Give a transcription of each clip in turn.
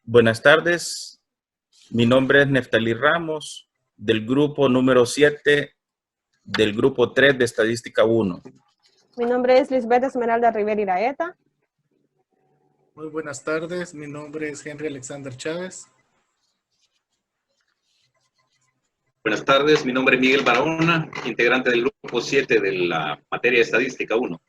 Buenas tardes, mi nombre es Neftalí Ramos, del grupo número 7, del grupo 3 de Estadística 1. Mi nombre es Lisbeth Esmeralda Rivera Iraeta. Muy buenas tardes, mi nombre es Henry Alexander Chávez. Buenas tardes, mi nombre es Miguel Barahona, integrante del grupo 7 de la materia de Estadística 1.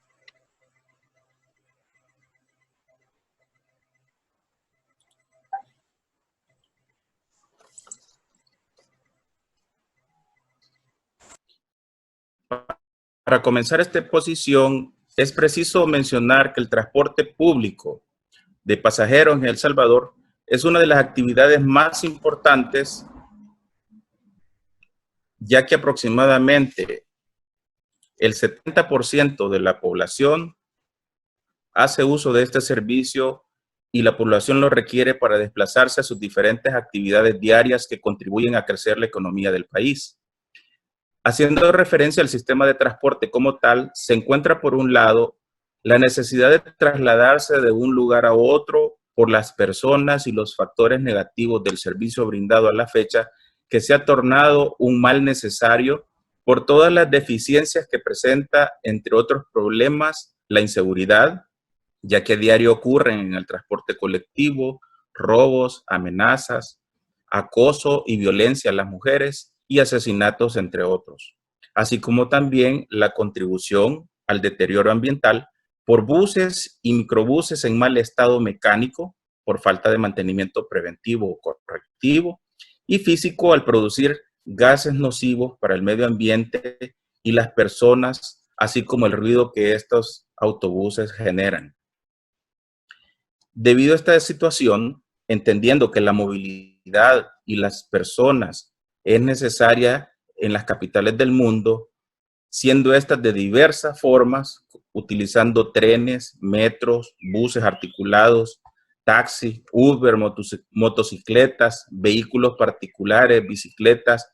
Para comenzar esta exposición, es preciso mencionar que el transporte público de pasajeros en El Salvador es una de las actividades más importantes, ya que aproximadamente el 70% de la población hace uso de este servicio y la población lo requiere para desplazarse a sus diferentes actividades diarias que contribuyen a crecer la economía del país. Haciendo referencia al sistema de transporte como tal, se encuentra por un lado la necesidad de trasladarse de un lugar a otro por las personas y los factores negativos del servicio brindado a la fecha, que se ha tornado un mal necesario por todas las deficiencias que presenta, entre otros problemas, la inseguridad, ya que a diario ocurren en el transporte colectivo robos, amenazas, acoso y violencia a las mujeres y asesinatos, entre otros, así como también la contribución al deterioro ambiental por buses y microbuses en mal estado mecánico, por falta de mantenimiento preventivo o correctivo, y físico al producir gases nocivos para el medio ambiente y las personas, así como el ruido que estos autobuses generan. Debido a esta situación, entendiendo que la movilidad y las personas es necesaria en las capitales del mundo, siendo estas de diversas formas, utilizando trenes, metros, buses articulados, taxis, Uber, motocicletas, vehículos particulares, bicicletas,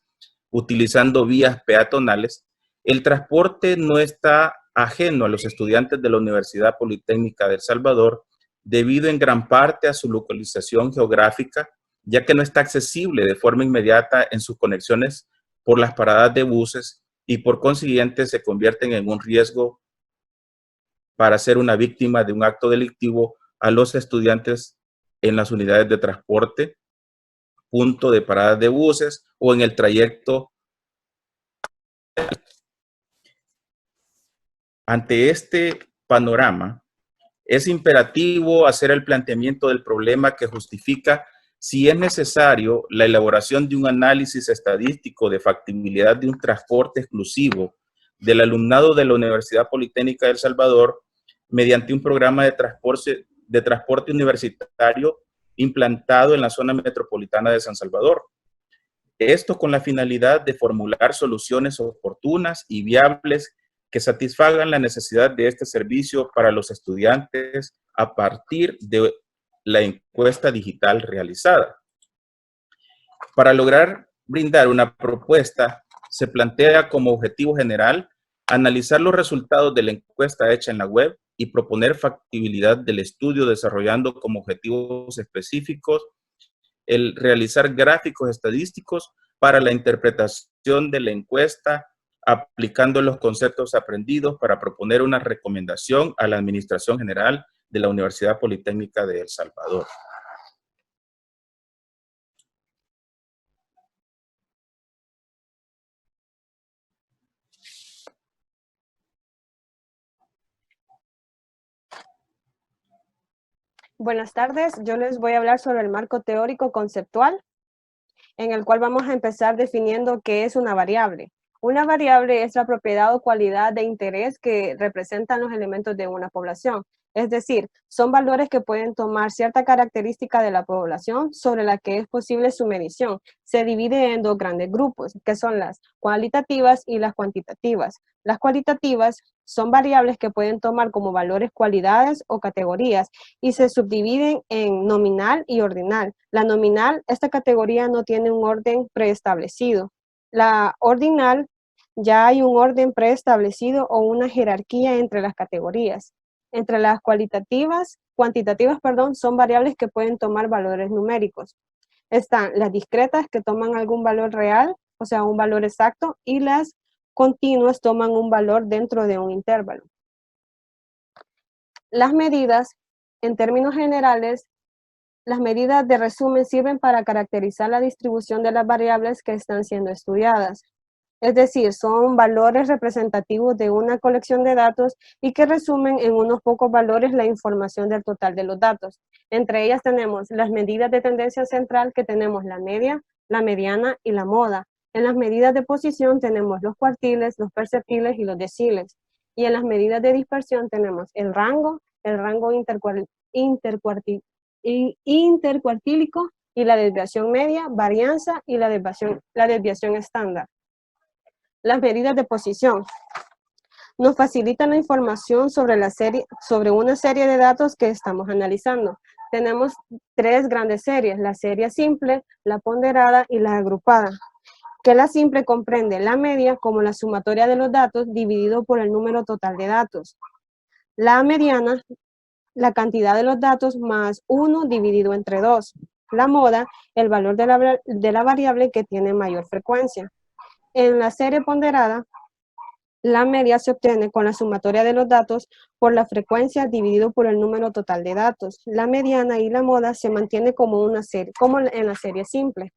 utilizando vías peatonales, el transporte no está ajeno a los estudiantes de la Universidad Politécnica de El Salvador, debido en gran parte a su localización geográfica, ya que no está accesible de forma inmediata en sus conexiones por las paradas de buses y por consiguiente se convierten en un riesgo para ser una víctima de un acto delictivo a los estudiantes en las unidades de transporte, punto de paradas de buses o en el trayecto. Ante este panorama, es imperativo hacer el planteamiento del problema que justifica si es necesario la elaboración de un análisis estadístico de factibilidad de un transporte exclusivo del alumnado de la Universidad Politécnica de El Salvador mediante un programa de transporte universitario implantado en la zona metropolitana de San Salvador. Esto con la finalidad de formular soluciones oportunas y viables que satisfagan la necesidad de este servicio para los estudiantes a partir de la encuesta digital realizada. Para lograr brindar una propuesta, se plantea como objetivo general analizar los resultados de la encuesta hecha en la web y proponer factibilidad del estudio desarrollando como objetivos específicos el realizar gráficos estadísticos para la interpretación de la encuesta, aplicando los conceptos aprendidos para proponer una recomendación a la Administración General de la Universidad Politécnica de El Salvador. Buenas tardes, yo les voy a hablar sobre el marco teórico conceptual, en el cual vamos a empezar definiendo qué es una variable. Una variable es la propiedad o cualidad de interés que representan los elementos de una población. Es decir, son valores que pueden tomar cierta característica de la población sobre la que es posible su medición. Se divide en dos grandes grupos, que son las cualitativas y las cuantitativas. Las cualitativas son variables que pueden tomar como valores cualidades o categorías y se subdividen en nominal y ordinal. La nominal, esta categoría no tiene un orden preestablecido. La ordinal, ya hay un orden preestablecido o una jerarquía entre las categorías. Entre las cualitativas cuantitativas, perdón, son variables que pueden tomar valores numéricos. Están las discretas que toman algún valor real, o sea, un valor exacto, y las continuas toman un valor dentro de un intervalo. Las medidas, en términos generales, las medidas de resumen sirven para caracterizar la distribución de las variables que están siendo estudiadas. Es decir, son valores representativos de una colección de datos y que resumen en unos pocos valores la información del total de los datos. Entre ellas tenemos las medidas de tendencia central, que tenemos la media, la mediana y la moda. En las medidas de posición tenemos los cuartiles, los perceptiles y los deciles. Y en las medidas de dispersión tenemos el rango intercuartílico y la desviación media, varianza y la desviación estándar. Las medidas de posición nos facilitan la información sobre una serie de datos que estamos analizando. Tenemos tres grandes series: la serie simple, la ponderada y la agrupada. Que la simple comprende la media como la sumatoria de los datos dividido por el número total de datos. La mediana, la cantidad de los datos más 1 dividido entre 2. La moda, el valor de la variable que tiene mayor frecuencia. En la serie ponderada, la media se obtiene con la sumatoria de los datos por la frecuencia dividido por el número total de datos. La mediana y la moda se mantiene como en la serie simple.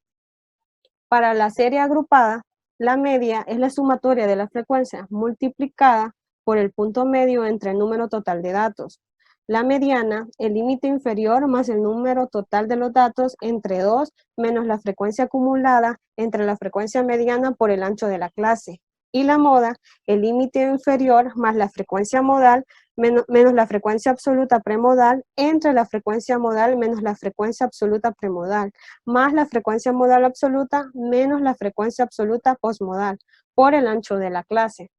Para la serie agrupada, la media es la sumatoria de la frecuencia multiplicada por el punto medio entre el número total de datos. La mediana, el límite inferior más el número total de los datos entre 2 menos la frecuencia acumulada entre la frecuencia mediana por el ancho de la clase. Y la moda, el límite inferior más la frecuencia modal menos la frecuencia absoluta premodal entre la frecuencia modal menos la frecuencia absoluta premodal, más la frecuencia modal absoluta menos la frecuencia absoluta postmodal por el ancho de la clase.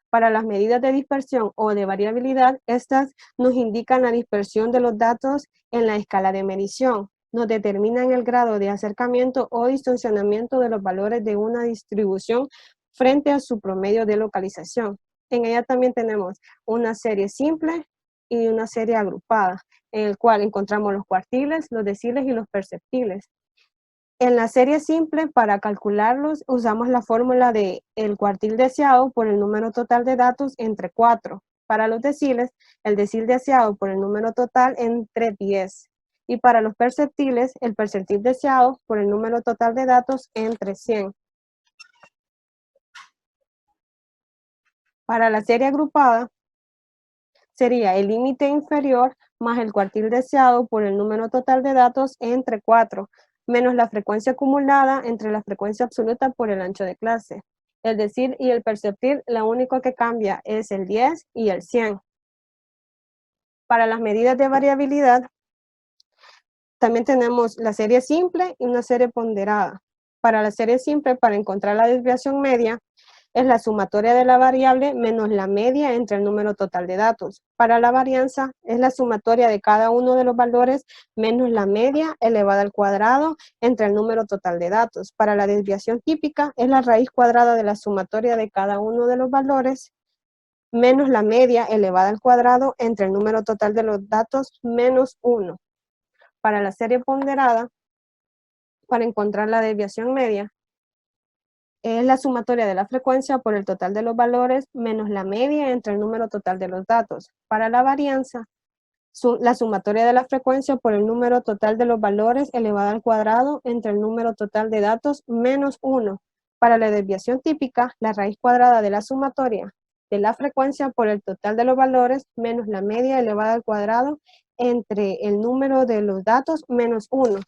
Para las medidas de dispersión o de variabilidad, estas nos indican la dispersión de los datos en la escala de medición. Nos determinan el grado de acercamiento o distorsionamiento de los valores de una distribución frente a su promedio de localización. En ella también tenemos una serie simple y una serie agrupada, en el cual encontramos los cuartiles, los deciles y los perceptiles. En la serie simple, para calcularlos, usamos la fórmula de el cuartil deseado por el número total de datos entre 4. Para los deciles, el decil deseado por el número total entre 10. Y para los perceptiles, el perceptil deseado por el número total de datos entre 100. Para la serie agrupada, sería el límite inferior más el cuartil deseado por el número total de datos entre 4, menos la frecuencia acumulada entre la frecuencia absoluta por el ancho de clase. El decil y el perceptil, lo único que cambia es el 10 y el 100. Para las medidas de variabilidad, también tenemos la serie simple y una serie ponderada. Para la serie simple, para encontrar la desviación media, es la sumatoria de la variable menos la media entre el número total de datos. Para la varianza, es la sumatoria de cada uno de los valores menos la media elevada al cuadrado entre el número total de datos. Para la desviación típica, es la raíz cuadrada de la sumatoria de cada uno de los valores menos la media elevada al cuadrado entre el número total de los datos menos 1. Para la serie ponderada, para encontrar la desviación media, es la sumatoria de la frecuencia por el total de los valores menos la media entre el número total de los datos. Para la varianza, la sumatoria de la frecuencia por el número total de los valores elevado al cuadrado entre el número total de datos menos 1. Para la desviación típica, la raíz cuadrada de la sumatoria de la frecuencia por el total de los valores menos la media elevada al cuadrado entre el número de los datos menos 1.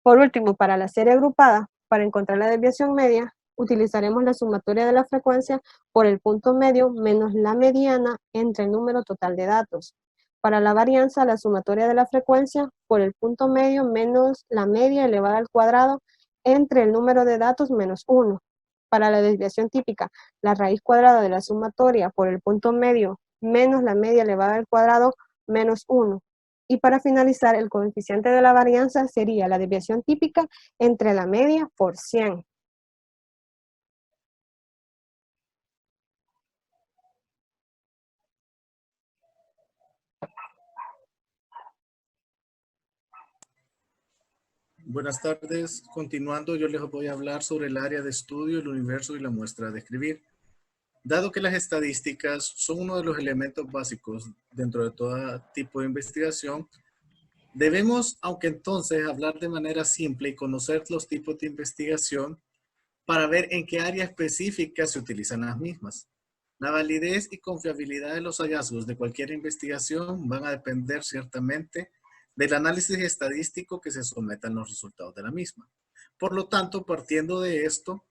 Por último, para la serie agrupada, para encontrar la desviación media, utilizaremos la sumatoria de la frecuencia por el punto medio menos la mediana entre el número total de datos. Para la varianza, la sumatoria de la frecuencia por el punto medio menos la media elevada al cuadrado entre el número de datos menos 1. Para la desviación típica, la raíz cuadrada de la sumatoria por el punto medio menos la media elevada al cuadrado menos 1. Y para finalizar, el coeficiente de la varianza sería la desviación típica entre la media por 100. Buenas tardes. Continuando, yo les voy a hablar sobre el área de estudio, el universo y la muestra a describir. Dado que las estadísticas son uno de los elementos básicos dentro de todo tipo de investigación, debemos, aunque entonces, hablar de manera simple y conocer los tipos de investigación para ver en qué área específica se utilizan las mismas. La validez y confiabilidad de los hallazgos de cualquier investigación van a depender ciertamente del análisis estadístico que se sometan los resultados de la misma. Por lo tanto, partiendo de esto,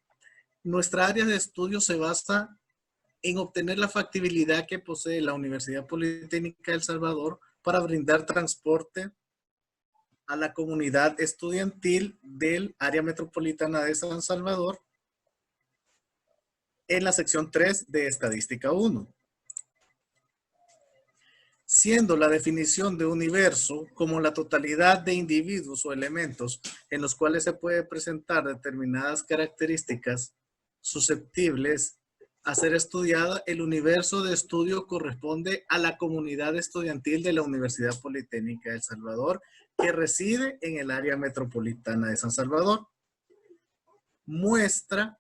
nuestra área de estudio se basa en obtener la factibilidad que posee la Universidad Politécnica de El Salvador para brindar transporte a la comunidad estudiantil del área metropolitana de San Salvador en la sección 3 de Estadística 1. Siendo la definición de universo como la totalidad de individuos o elementos en los cuales se puede presentar determinadas características susceptibles a ser estudiada, el universo de estudio corresponde a la comunidad estudiantil de la Universidad Politécnica de El Salvador que reside en el área metropolitana de San Salvador. Muestra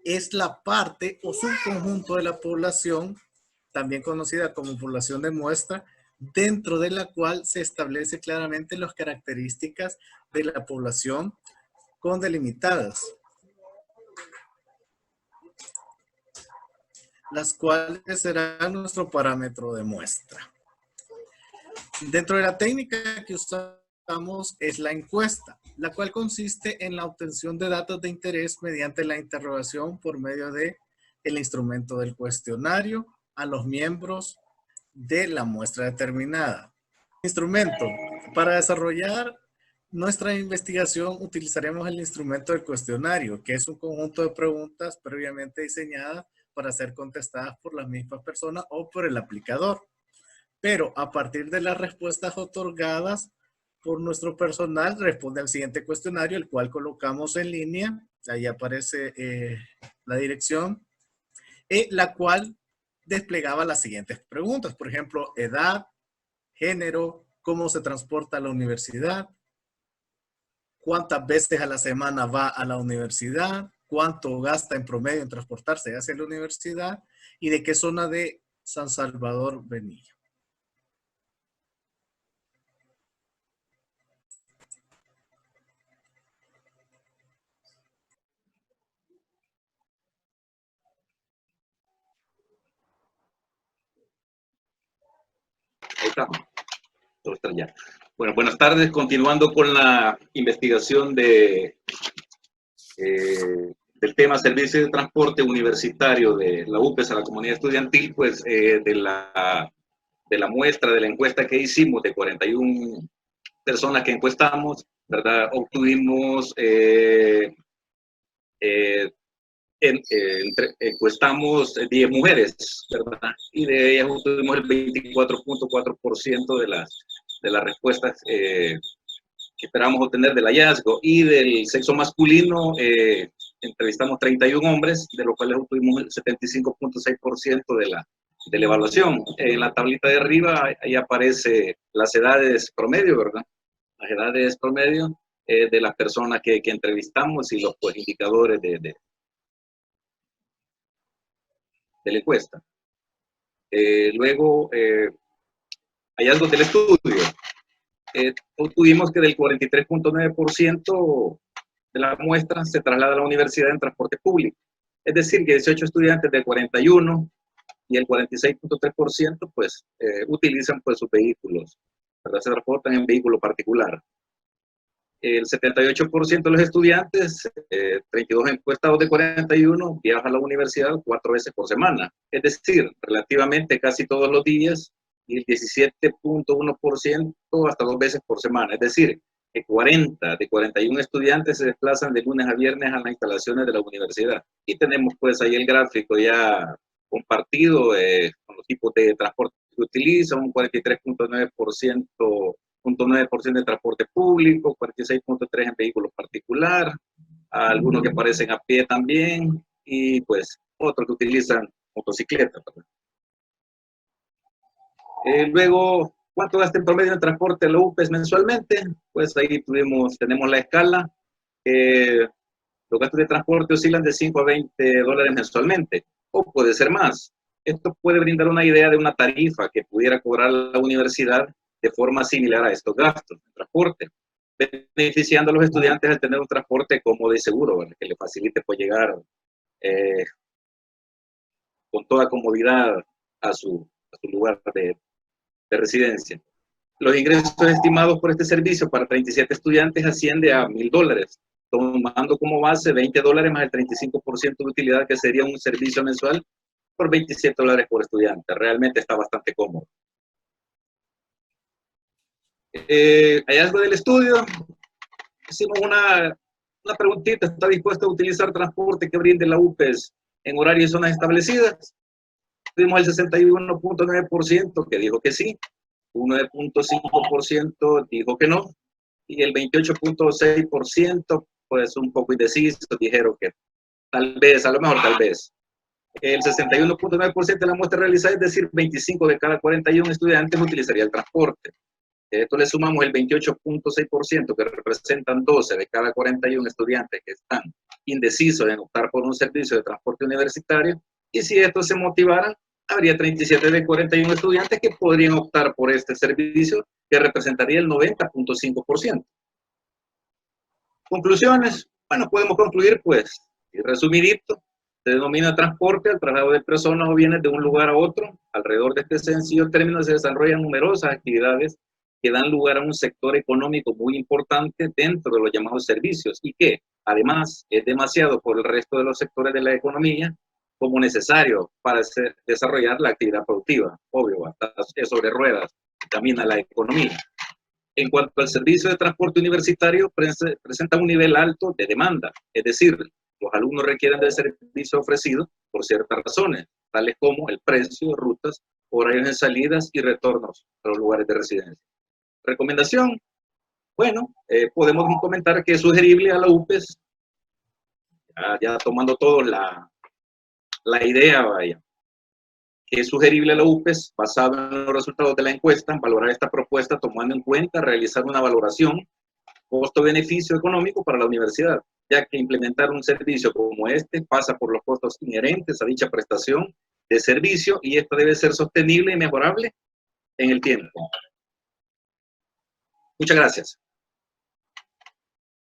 es la parte o subconjunto de la población, también conocida como población de muestra, dentro de la cual se establece claramente las características de la población con delimitadas, las cuales serán nuestro parámetro de muestra. Dentro de la técnica que usamos es la encuesta, la cual consiste en la obtención de datos de interés mediante la interrogación por medio del instrumento del cuestionario a los miembros de la muestra determinada. Instrumento. Para desarrollar nuestra investigación utilizaremos el instrumento del cuestionario, que es un conjunto de preguntas previamente diseñadas para ser contestadas por las mismas personas o por el aplicador. Pero a partir de las respuestas otorgadas por nuestro personal, responde al siguiente cuestionario, el cual colocamos en línea. Ahí aparece la dirección, la cual desplegaba las siguientes preguntas. Por ejemplo, edad, género, cómo se transporta a la universidad, cuántas veces a la semana va a la universidad, cuánto gasta en promedio en transportarse hacia la universidad y de qué zona de San Salvador venía. Ahí está. Todo está ya. Bueno, buenas tardes. Continuando con la investigación del tema servicio de transporte universitario de la UPES a la comunidad estudiantil, pues de la muestra, de la encuesta que hicimos de 41 personas que encuestamos, ¿verdad? Obtuvimos, encuestamos 10 mujeres, ¿verdad? Y de ellas obtuvimos el 24.4% de las respuestas que esperamos obtener del hallazgo. Y del sexo masculino entrevistamos 31 hombres, de los cuales obtuvimos el 75.6% de la evaluación. En la tablita de arriba ahí aparece las edades promedio, ¿verdad? Las edades promedio de las personas que entrevistamos y los pues, indicadores de la encuesta. Luego, hallazgos del estudio. Obtuvimos que del 43.9% de la muestra se traslada a la universidad en transporte público. Es decir, que 18 estudiantes de 41 y el 46.3% pues utilizan pues sus vehículos, ¿verdad? Se transportan en vehículo particular. El 78% de los estudiantes, 32 encuestados de 41, viajan a la universidad 4 veces por semana. Es decir, relativamente casi todos los días, y el 17.1% hasta 2 veces por semana. Es decir, que 40 de 41 estudiantes se desplazan de lunes a viernes a las instalaciones de la universidad. Y tenemos pues ahí el gráfico ya compartido con los tipos de transporte que utilizan, un 43.9% de transporte público, 46.3% en vehículos particular, algunos que aparecen a pie también, y pues otros que utilizan motocicletas. Luego, ¿Cuánto gasta en promedio en transporte la UPES mensualmente? Pues ahí tenemos la escala. Los gastos de transporte oscilan de 5 a 20 dólares mensualmente, o puede ser más. Esto puede brindar una idea de una tarifa que pudiera cobrar la universidad de forma similar a estos gastos de transporte, beneficiando a los estudiantes al tener un transporte cómodo y seguro, ¿verdad? Que le facilite pues, llegar con toda comodidad a su lugar de residencia. Los ingresos estimados por este servicio para 37 estudiantes asciende a $1,000, tomando como base 20 dólares más el 35% de utilidad, que sería un servicio mensual por 27 dólares por estudiante. Realmente está bastante cómodo. Hallazgo del estudio. Hicimos una preguntita. ¿Está dispuesto a utilizar transporte que brinde la UPES en horarios y zonas establecidas? Tuvimos el 61.9% que dijo que sí, un 9.5% dijo que no, y el 28.6% pues un poco indeciso, dijeron que tal vez, a lo mejor tal vez. El 61.9% de la muestra realizada, es decir, 25 de cada 41 estudiantes utilizaría el transporte. Esto le sumamos el 28.6%, que representan 12 de cada 41 estudiantes que están indecisos en optar por un servicio de transporte universitario, y si estos se motivaran, habría 37 de 41 estudiantes que podrían optar por este servicio, que representaría el 90.5%. Conclusiones. Bueno, podemos concluir, pues, y resumidito, se denomina transporte al traslado de personas o bienes de un lugar a otro. Alrededor de este sencillo término se desarrollan numerosas actividades que dan lugar a un sector económico muy importante dentro de los llamados servicios, y que, además, es demasiado por el resto de los sectores de la economía como necesario para desarrollar la actividad productiva. Obvio, hasta sobre ruedas camina la economía. En cuanto al servicio de transporte universitario, presenta un nivel alto de demanda, es decir, los alumnos requieren del servicio ofrecido por ciertas razones, tales como el precio, rutas, horarios de salidas y retornos a los lugares de residencia. Recomendación. Bueno, podemos comentar que es sugerible a la UPES, ya tomando todos la idea, vaya, que es sugerible a la UPES, basado en los resultados de la encuesta, valorar esta propuesta tomando en cuenta realizar una valoración costo-beneficio económico para la universidad, ya que implementar un servicio como este pasa por los costos inherentes a dicha prestación de servicio, y esto debe ser sostenible y mejorable en el tiempo. Muchas gracias.